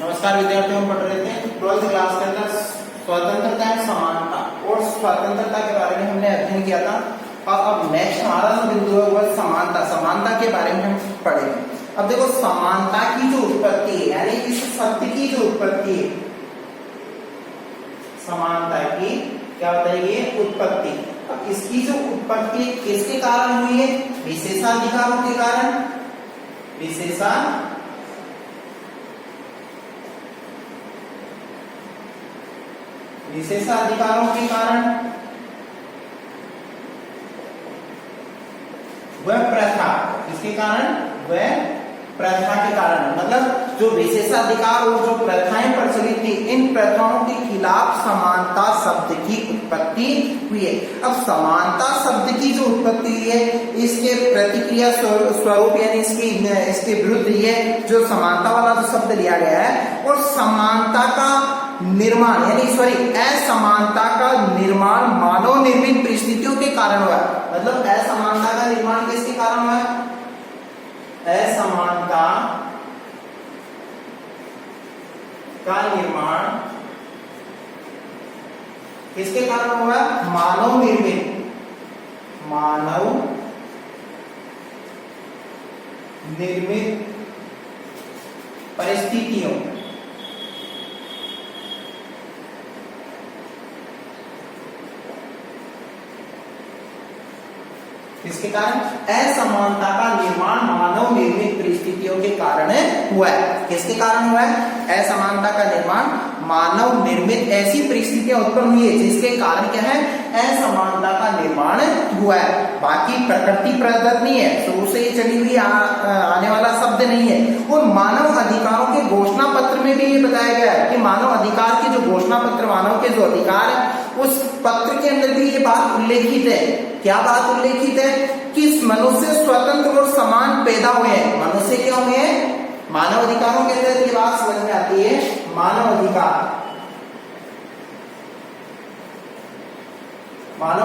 नमस्कार विद्यार्थियों, हम पढ़ रहे थे 12th क्लास के अंदर स्वतंत्रता एवं समानता और स्वतंत्रता के बारे में हमने अध्ययन किया था। और अब नेक्स्ट हमारा जो बिंदु है वह समानता के बारे में हम पढ़ेंगे। अब देखो, समानता की जो उत्पत्ति है, यानी इस सत्य की जो उत्पत्ति है, समानता की क्या बताइए उत्पत्ति। अब इसकी जो उत्पत्ति किसके कारण हुई है? विशेषाधिकारों के कारण। विशेषाधिकारों के कारण। वह प्रथा, किसके कारण? वह प्रथा के कारण। मतलब जो विशेषाधिकार और जो प्रथाएं प्रचलित थी, इन प्रथाओं के खिलाफ समानता शब्द की उत्पत्ति हुई है। अब समानता शब्द की जो उत्पत्ति हुई है, इसके प्रतिक्रिया स्वरूप यानी इसके विरुद्ध ये जो समानता वाला जो शब्द लिया गया है, और समानता का निर्माण यानी असमानता का निर्माण मानव निर्मित परिस्थितियों के कारण हुआ। मतलब असमानता का निर्माण किसके कारण हुआ? असमानता का निर्माण किसके कारण हुआ? मानव निर्मित परिस्थितियों इसके कारण असमानता का निर्माण मानव निर्मित परिस्थितियों के कारण हुआ है। किसके कारण हुआ है? असमानता का निर्माण मानव निर्मित ऐसी परिस्थितियां उत्पन्न हुई है जिसके कारण क्या है? असमानता का निर्माण हुआ है। बाकी प्रकृति प्रदत्त नहीं है, शुरू से ही चली हुई आने वाला शब्द नहीं है। और मानव अधिकारों के घोषणा पत्र में भी ये बताया गया है कि मानव अधिकार के जो घोषणा पत्र, मानव के जो अधिकार है, उस पत्र के अंदर भी ये बात उल्लेखित है। क्या बात उल्लेखित है? कि मनुष्य स्वतंत्र और समान पैदा हुए हैं। मनुष्य क्या हुए हैं? मानव अधिकारों के अंदर ये बात समझ में आती है। मानव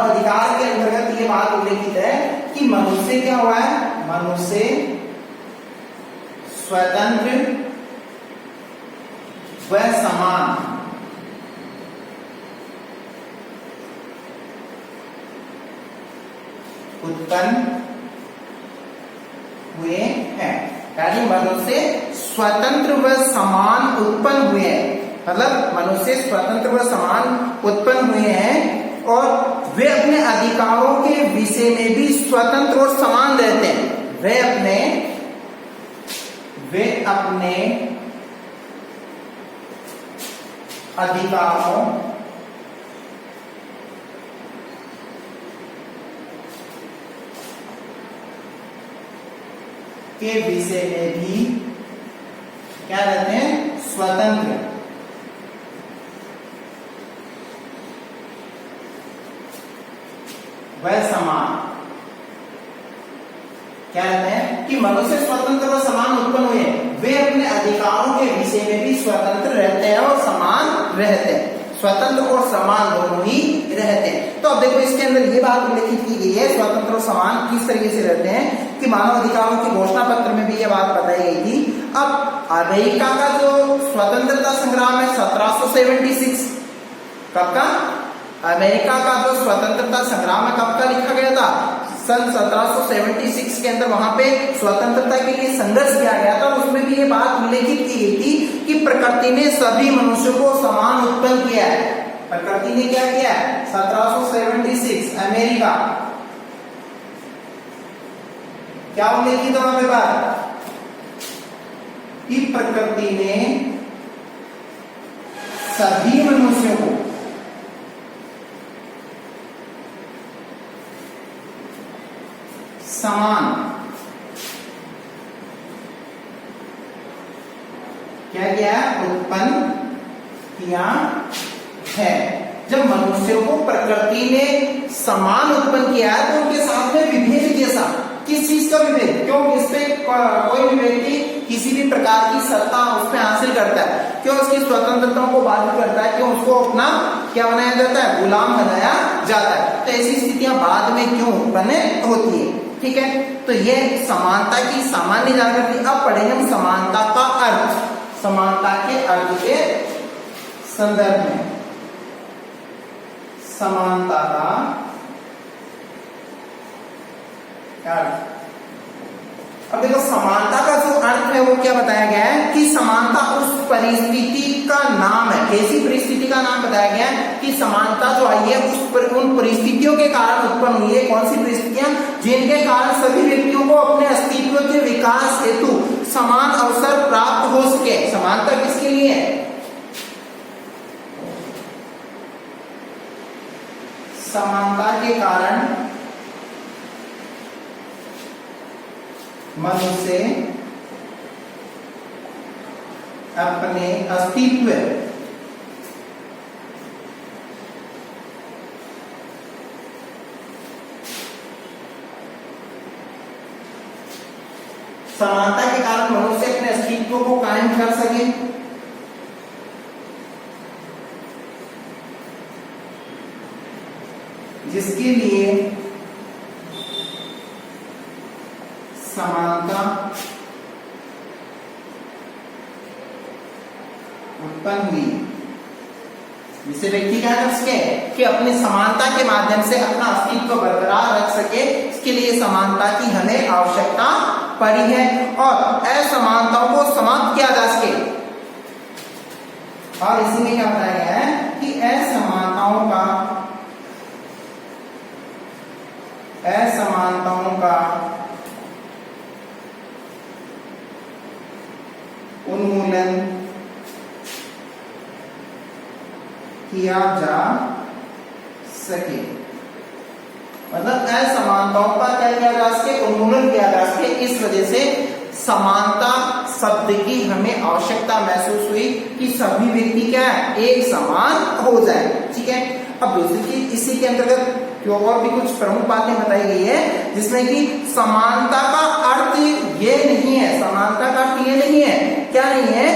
अधिकार के अंतर्गत ये बात उल्लेखित है कि मनुष्य क्या हुआ है? मनुष्य स्वतंत्र व समान उत्पन्न हुए हैं। यानी मनुष्य स्वतंत्र व समान उत्पन्न हुए हैं। मतलब मनुष्य स्वतंत्र व समान उत्पन्न हुए हैं और वे अपने अधिकारों के विषय में भी स्वतंत्र और समान रहते हैं। वे अपने अधिकारों के विषय में भी क्या रहते हैं? स्वतंत्र व समान। क्या रहते हैं? कि मनुष्य स्वतंत्र व समान उत्पन्न हुए, वे अपने अधिकारों के विषय में भी स्वतंत्र रहते हैं और समान रहते हैं। स्वतंत्र और समान दोनों ही रहते हैं। तो अब देखो, इसके अंदर ये बात उल्लेखित की गई है, स्वतंत्र और समान किस तरीके से रहते हैं, कि मानव अधिकारों के घोषणा पत्र में भी ये बात बताई गई थी। अब अमेरिका का जो स्वतंत्रता संग्राम है 1776, कब का? अमेरिका का जो स्वतंत्रता संग्राम है कब का लिखा गया था? सन 1776 के अंदर वहां पे स्वतंत्रता के लिए संघर्ष किया गया था। उसमें भी ये बात उल्लेखित की गई थी कि प्रकृति ने सभी मनुष्यों को समान उत्पन्न किया है। प्रकृति ने क्या किया है? 1776 अमेरिका क्या उल्लेखित है वहां पे बात? कि प्रकृति ने सभी मनुष्यों को समान क्या किया? उत्पन्न किया है। जब मनुष्यों को प्रकृति ने समान उत्पन्न किया है तो उनके साथ में विभेद कैसा? किस चीज का विभेद? क्यों इस पे कोई भी व्यक्ति किसी भी प्रकार की सत्ता उस पे हासिल करता है? क्यों उसकी स्वतंत्रता को बाधित करता है? क्यों उसको अपना क्या बनाया जाता है? गुलाम बनाया जाता है। तो ऐसी स्थितियां बाद में क्यों उत्पन्न होती है? ठीक है, तो ये समानता की सामान्य जानकारी। अब पढ़ेंगे हम समानता का अर्थ। समानता के अर्थ के संदर्भ में समानता का अर्थ। अब देखो समानता का जो अर्थ है वो क्या बताया गया है कि समानता उस परिस्थिति का नाम है। कैसी परिस्थिति का नाम बताया गया है कि समानता जो आई है उन परिस्थितियों के कारण उत्पन्न हुई है। कौन सी परिस्थितियां? जिनके कारण सभी व्यक्तियों को अपने अस्तित्व के विकास हेतु समान अवसर प्राप्त हो सके। समानता किसके लिए है? समानता के कारण मनुष्य अपने अस्तित्व समानता के कारण मनुष्य अपने अस्तित्व को कायम कर सके, जिसके लिए समानता उत्पन्न हुई। जिसे व्यक्ति क्या कर सके कि अपनी समानता के माध्यम से अपना अस्तित्व बरकरार रख सके, इसके लिए समानता की हमें आवश्यकता पड़ी है और असमानताओं को समाप्त किया जा सके। और इसी में क्या बताया गया है कि असमानताओं का उन्मूलन किया जा सके। मतलब असमानताओं का क्या किया जा सके? उन्मूलन किया जा सके। इस वजह से समानता शब्द की हमें आवश्यकता महसूस हुई कि सभी व्यक्ति क्या है? एक समान हो जाए। ठीक है। अब दूसरी चीज इसी के अंतर्गत और भी कुछ प्रमुख बातें बताई गई है, जिसमें कि समानता का अर्थ ये नहीं है, समानता का अर्थ ये नहीं है, क्या नहीं है,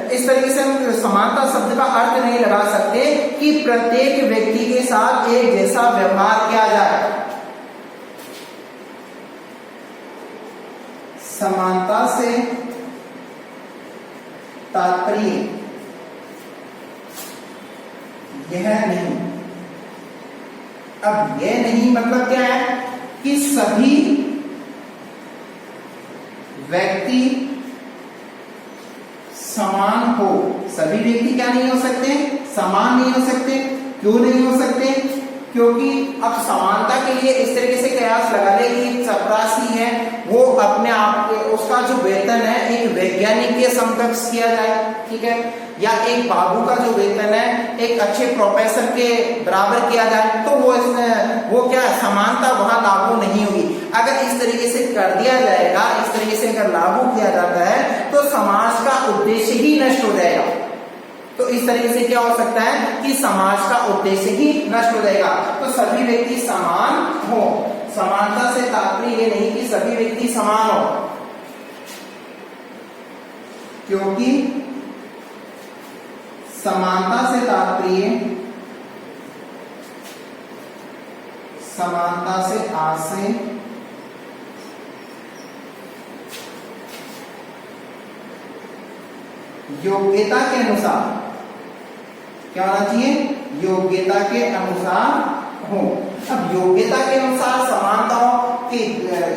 इस तरीके से हम समानता शब्द का अर्थ नहीं लगा सकते कि प्रत्येक व्यक्ति के साथ एक जैसा व्यवहार किया जाए। समानता से तात्पर्य यह नहीं। अब यह नहीं मतलब क्या है कि सभी व्यक्ति समान हो। सभी व्यक्ति क्या नहीं हो सकते? समान नहीं हो सकते। क्यों नहीं हो सकते? क्योंकि अब समानता के लिए इस तरीके से कयास लगा ले कि चपरासी है वो अपने आप उसका जो वेतन है एक वैज्ञानिक के समकक्ष किया जाए। ठीक है। या एक बाबू का जो वेतन है एक अच्छे प्रोफेसर के बराबर किया जाए, तो वो क्या समानता वहां लागू नहीं होगी। अगर इस तरीके से कर दिया जाएगा, इस तरीके से अगर लागू किया जाता है तो समाज का उद्देश्य ही नष्ट हो जाएगा। तो इस तरीके से क्या हो सकता है कि समाज का उद्देश्य ही नष्ट हो जाएगा। तो सभी व्यक्ति समान हो। समानता से तात्पर्य ये नहीं कि सभी व्यक्ति समान हो, क्योंकि समानता से तात्पर्य समानता से आशय योग्यता के अनुसार क्या होना चाहिए? योग्यता के अनुसार हो। अब योग्यता के अनुसार समानताओं की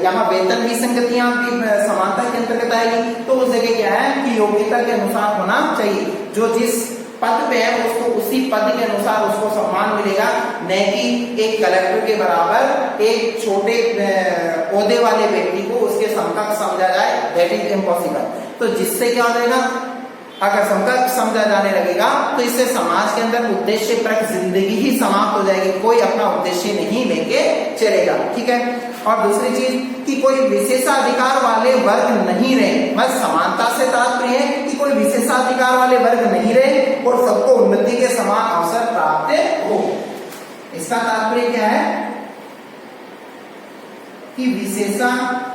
यहाँ वेतन विसंगतियां भी समानता के अंतर्गत आएगी। तो उस जगह क्या है कि योग्यता के अनुसार होना चाहिए। जो जिस पद पे है उसको उसी पद के अनुसार उसको सम्मान मिलेगा, न कि एक कलेक्टर के बराबर एक छोटे ओहदे वाले व्यक्ति को उसके समकक्ष समझा जाए। That is impossible. तो जिससे क्या हो जाएगा, अगर समकक्ष समझा जाने लगेगा तो इससे समाज के अंदर उद्देश्यप्रद जिंदगी ही समाप्त हो जाएगी। कोई अपना उद्देश्य नहीं लेके चलेगा। ठीक है। और दूसरी चीज कि कोई विशेषाधिकार वाले वर्ग नहीं रहे। बस समानता से तात्पर्य है कि कोई विशेषाधिकार वाले वर्ग नहीं रहे और सबको उन्नति के समान अवसर प्राप्त हो। इसका तात्पर्य क्या है कि विशेषाधिकार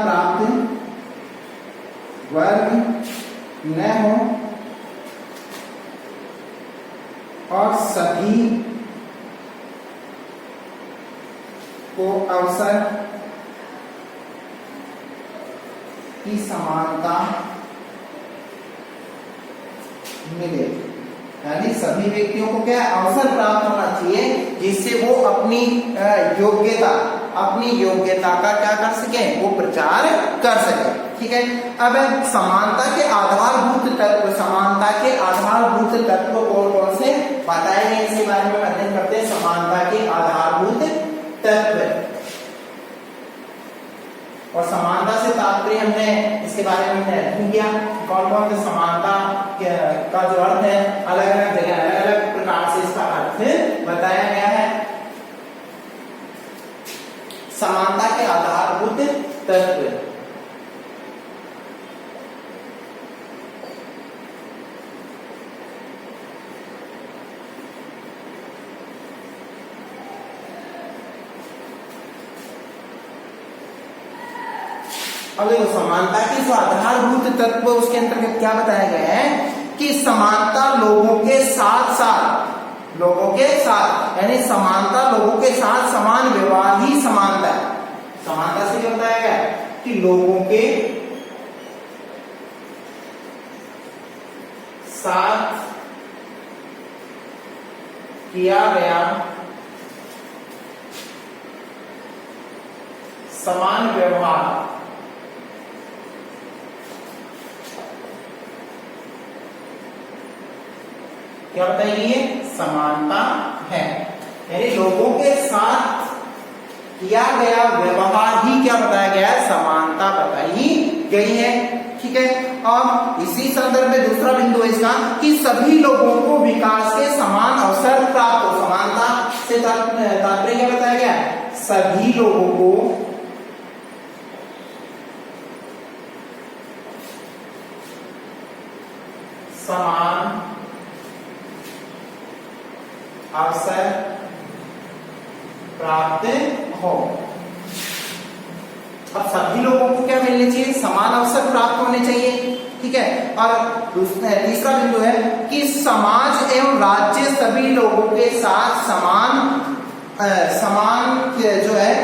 प्राप्त वर्ग न हो और सभी को अवसर की समानता मिले, यानी सभी व्यक्तियों को क्या अवसर प्राप्त होना चाहिए जिससे वो अपनी योग्यता का क्या कर सके, वो प्रचार कर सके। ठीक है, अब समानता के आधारभूत तत्व कौन कौन से बताए गए, इसके बारे में अध्ययन करते हैं। समानता के आधारभूत तत्व, और समानता से तात्पर्य हमने इसके बारे में अध्ययन किया कौन कौन से समानता का जो अर्थ है अलग अलग जगह अलग अलग प्रकार से इसका अर्थ बताया गया है। समानता के आधारभूत तत्व, अब देखो समानता के जो आधारभूत तत्व उसके अंतर्गत क्या बताया गया है कि समानता लोगों के साथ यानी समानता लोगों के साथ समान व्यवहार ही समानता है। समानता से क्या बताया गया कि लोगों के साथ किया गया समान व्यवहार क्या बताएगी, ये समानता है। यानी लोगों के साथ किया गया व्यवहार ही क्या बताया गया है, समानता बताई गई है। ठीक है, और इसी संदर्भ में दूसरा बिंदु है इसका कि सभी लोगों को विकास के समान अवसर प्राप्त हो। समानता से तात्पर्य क्या बताया गया, सभी लोगों को समान अवसर प्राप्त हो। अब सभी लोगों को क्या मिलने चाहिए, समान अवसर प्राप्त होने चाहिए। ठीक है, और तीसरा बिंदु है कि समाज एवं राज्य सभी लोगों के साथ समान जो है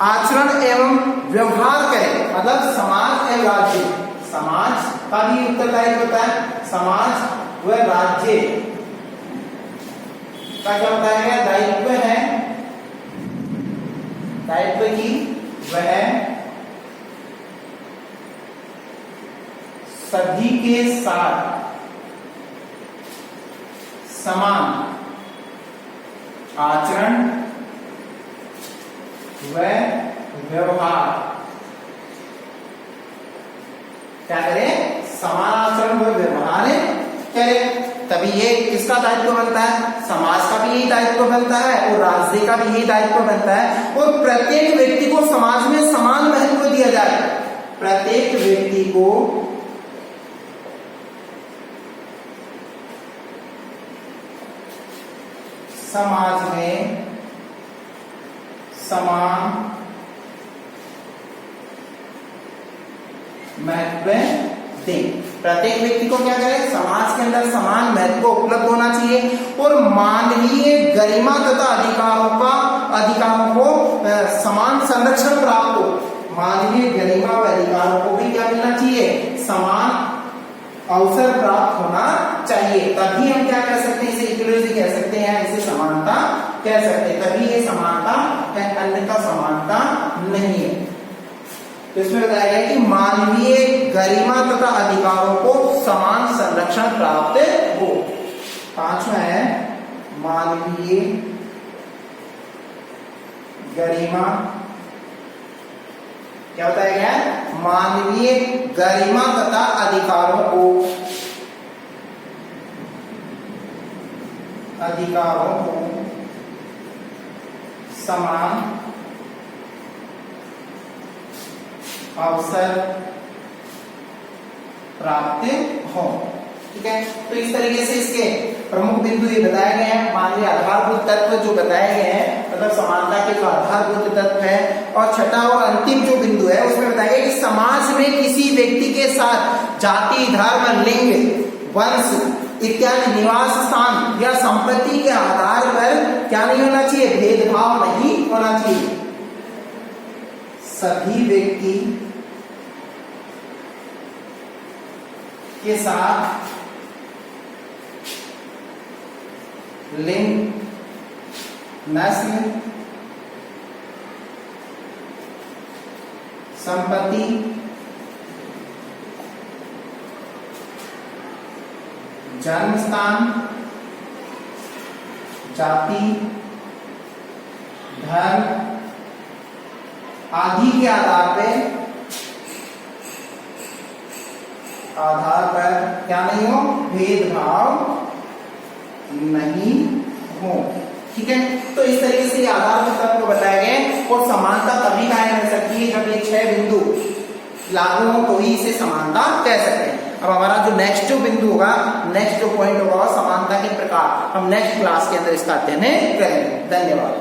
आचरण एवं व्यवहार करें। मतलब समाज एवं राज्य, समाज का भी उत्तरदायित्व होता है, समाज व राज्य का क्या बताया गया, दायित्व है, दायित्व की वह सभी के साथ समान आचरण व व्यवहार क्या करें, समान आचरण व व्यवहार करें। तभी ये किसका दायित्व बनता है, समाज का भी यही दायित्व बनता है और राज्य का भी यही दायित्व बनता है। और प्रत्येक व्यक्ति को समाज में समान महत्व दिया जाए, प्रत्येक व्यक्ति को समाज में समान महत्व दें। प्रत्येक व्यक्ति को क्या करें, समाज के अंदर समान महत्व उपलब्ध होना चाहिए और मानवीय गरिमा तथा अधिकारों को समान संरक्षण प्राप्त हो। मानवीय गरिमा व अधिकारों को भी क्या मिलना चाहिए, समान अवसर प्राप्त होना चाहिए। तभी हम क्या कह सकते हैं, इसे इक्वलिटी कह सकते हैं, इसे समानता कह सकते हैं। तभी ये समानता है, अन्यथा समानता नहीं है। तो इसमें बताया गया कि मानवीय गरिमा तथा अधिकारों को समान संरक्षण प्राप्त हो। पांचवा है मानवीय गरिमा, क्या बताया गया है, मानवीय गरिमा तथा अधिकारों को समान अवसर प्राप्त हो। ठीक है, तो इस तरीके से इसके प्रमुख बिंदु ये बताए गए हैं। मानवीय आधारभूत तत्व जो बताए गए हैं, मतलब समानता के जो आधारभूत तत्व है। और छठा और अंतिम जो बिंदु है उसमें बताया गया कि समाज में किसी व्यक्ति के साथ जाति, धर्म, लिंग, वंश इत्यादि निवास स्थान या संपत्ति के आधार पर क्या नहीं होना चाहिए, भेदभाव नहीं होना चाहिए। सभी व्यक्ति के साथ लिंग, नस्ल, संपत्ति, जन्म स्थान, जाति, धर्म आदि के आधार पर क्या नहीं हो, भेदभाव नहीं हो। ठीक है, तो इस तरीके से आधार तत्व बताए गए और समानता तभी कायम रह सकती है जब ये 6 बिंदु लागू हो तो ही इसे समानता कह सकते हैं। अब हमारा जो नेक्स्ट बिंदु होगा, नेक्स्ट जो पॉइंट होगा समानता के प्रकार, हम नेक्स्ट क्लास के अंदर इसका अध्ययन करेंगे। धन्यवाद।